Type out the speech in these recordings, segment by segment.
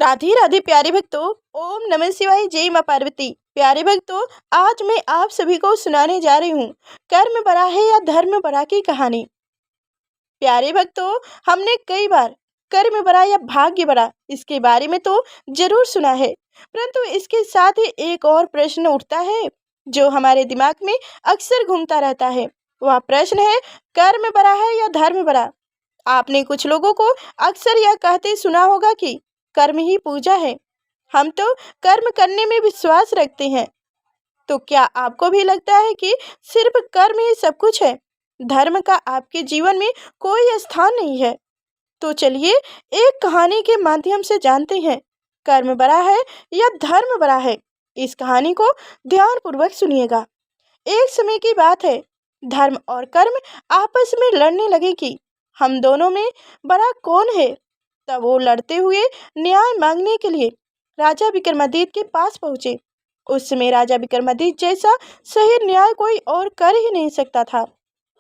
राधे राधे प्यारे भक्तों। ओम नमः शिवाय। जय मां पार्वती। प्यारे भक्तों, आज मैं आप सभी को सुनाने जा रही हूँ कर्म बड़ा है या धर्म बड़ा की कहानी। प्यारे भक्तों, हमने कई बार कर्म बड़ा या भाग्य बड़ा इसके बारे में तो जरूर सुना है, परंतु इसके साथ ही एक और प्रश्न उठता है जो हमारे दिमाग में अक्सर घूमता रहता है। वह प्रश्न है, कर्म बड़ा है या धर्म बड़ा। आपने कुछ लोगों को अक्सर यह कहते सुना होगा कि कर्म ही पूजा है, हम तो कर्म करने में विश्वास रखते हैं। तो क्या आपको भी लगता है कि सिर्फ कर्म ही सब कुछ है, धर्म का आपके जीवन में कोई स्थान नहीं है? तो चलिए एक कहानी के माध्यम से जानते हैं कर्म बड़ा है या धर्म बड़ा है। इस कहानी को ध्यानपूर्वक सुनिएगा। एक समय की बात है, धर्म और कर्म आपस में लड़ने लगे कि हम दोनों में बड़ा कौन है। तब वो लड़ते हुए न्याय मांगने के लिए राजा विक्रमादित्य के पास पहुंचे। उस समय राजा विक्रमादित्य जैसा सही न्याय कोई और कर ही नहीं सकता था।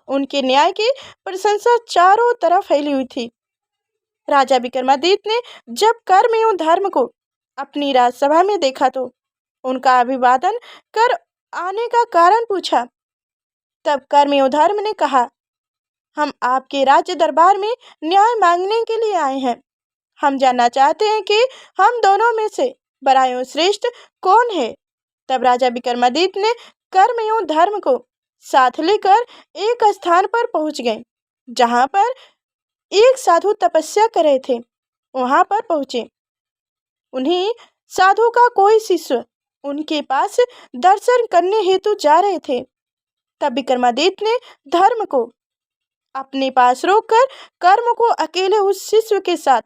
उनके न्याय की प्रशंसा चारों तरफ फैली हुई थी। राजा विक्रमादित्य ने जब कर्म एवं धर्म को अपनी राजसभा में देखा तो उनका अभिवादन कर आने का कारण पूछा। तब कर्म एवं धर्म ने कहा, हम आपके राज्य दरबार में न्याय मांगने के लिए आए हैं। हम जानना चाहते हैं कि हम दोनों में से बड़ा एवं श्रेष्ठ कौन है। तब राजा विक्रमादित्य ने कर्म एवं धर्म को साथ लेकर एक स्थान पर पहुंच गए, जहां पर एक साधु तपस्या कर रहे थे। वहां पर पहुंचे, उन्हीं साधु का कोई शिष्य उनके पास दर्शन करने हेतु जा रहे थे। तब विक्रमादित्य ने धर्म को अपने पास रोककर कर्म को अकेले उस शिष्य के साथ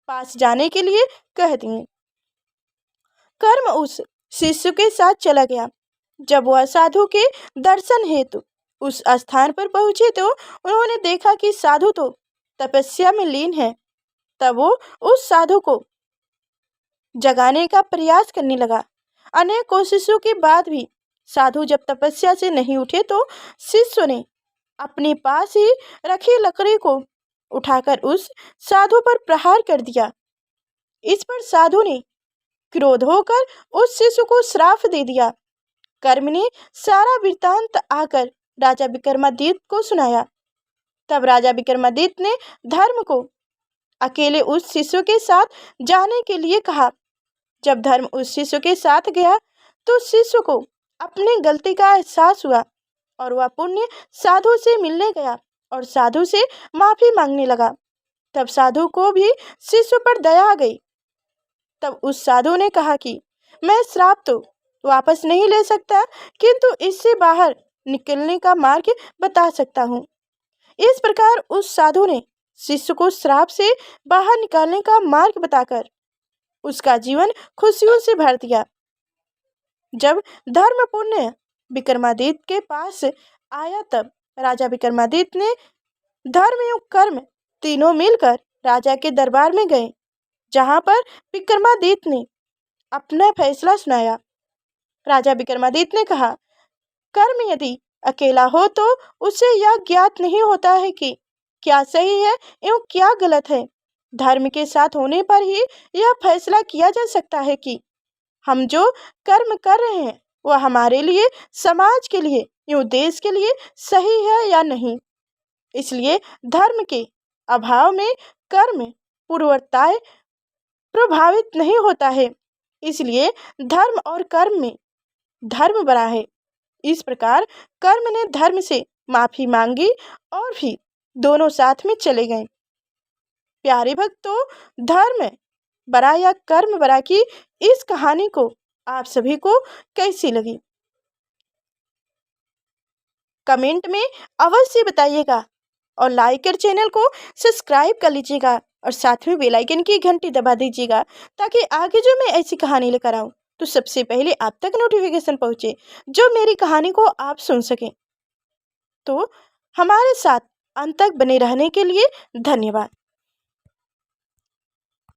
पास जाने के लिए कह दिए। कर्म उस शिष्य के साथ चला गया। जब वह साधु के दर्शन हेतु उस स्थान पर पहुंचे तो उन्होंने देखा कि साधु तो तपस्या में लीन है। तब वो उस साधु को जगाने का प्रयास करने लगा। अनेक कोशिशों के बाद भी साधु जब तपस्या से नहीं उठे तो शिष्य ने अपने पास ही रखी लकड़ी को उठाकर उस साधु पर प्रहार कर दिया। इस पर साधु ने क्रोध होकर उस शिशु को श्राप दे दिया। कर्म ने सारा वृत्तांत आकर राजा विक्रमादित्य को सुनाया। तब राजा विक्रमादित्य ने धर्म को अकेले उस शिशु के साथ जाने के लिए कहा। जब धर्म उस शिशु के साथ गया तो शिशु को अपनी गलती का एहसास हुआ और वह पुण्य साधु से मिलने गया और साधु से माफी मांगने लगा। तब साधु को भी शिशु पर दया आ गई। तब उस साधु ने कहा कि मैं श्राप तो वापस नहीं ले सकता, किंतु इससे बाहर निकलने का मार्ग बता सकता हूँ। इस प्रकार उस साधु ने शिष्य को श्राप से बाहर निकालने का मार्ग बताकर उसका जीवन खुशियों से भर दिया। जब धर्म पुण्य विक्रमादित्य के पास आया तब राजा विक्रमादित्य ने धर्म एवं कर्म तीनों मिलकर राजा के दरबार में गए, जहां पर विक्रमादित्य ने अपना फैसला सुनाया। राजा विक्रमादित्य ने कहा, कर्म यदि अकेला हो तो उसे यह ज्ञात नहीं होता है कि क्या सही है एवं क्या गलत है। धर्म के साथ होने पर ही यह फैसला किया जा सकता है कि हम जो कर्म कर रहे हैं वह हमारे लिए, समाज के लिए एवं देश के लिए सही है या नहीं। इसलिए धर्म के अभाव में कर्म पूर्वताएं प्रभावित नहीं होता है। इसलिए धर्म और कर्म में धर्म बड़ा है। इस प्रकार कर्म ने धर्म से माफी मांगी और फिर दोनों साथ में चले गए। प्यारे भक्तों, धर्म बड़ा या कर्म बड़ा की इस कहानी को आप सभी को कैसी लगी, कमेंट में अवश्य बताइएगा और लाइक कर चैनल को सब्सक्राइब कर लीजिएगा और साथ में बेल आइकन की घंटी दबा दीजिएगा ताकि आगे जो मैं ऐसी कहानी लेकर आऊँ तो सबसे पहले आप तक नोटिफिकेशन पहुँचे, जो मेरी कहानी को आप सुन सकें। तो हमारे साथ अंत तक बने रहने के लिए धन्यवाद।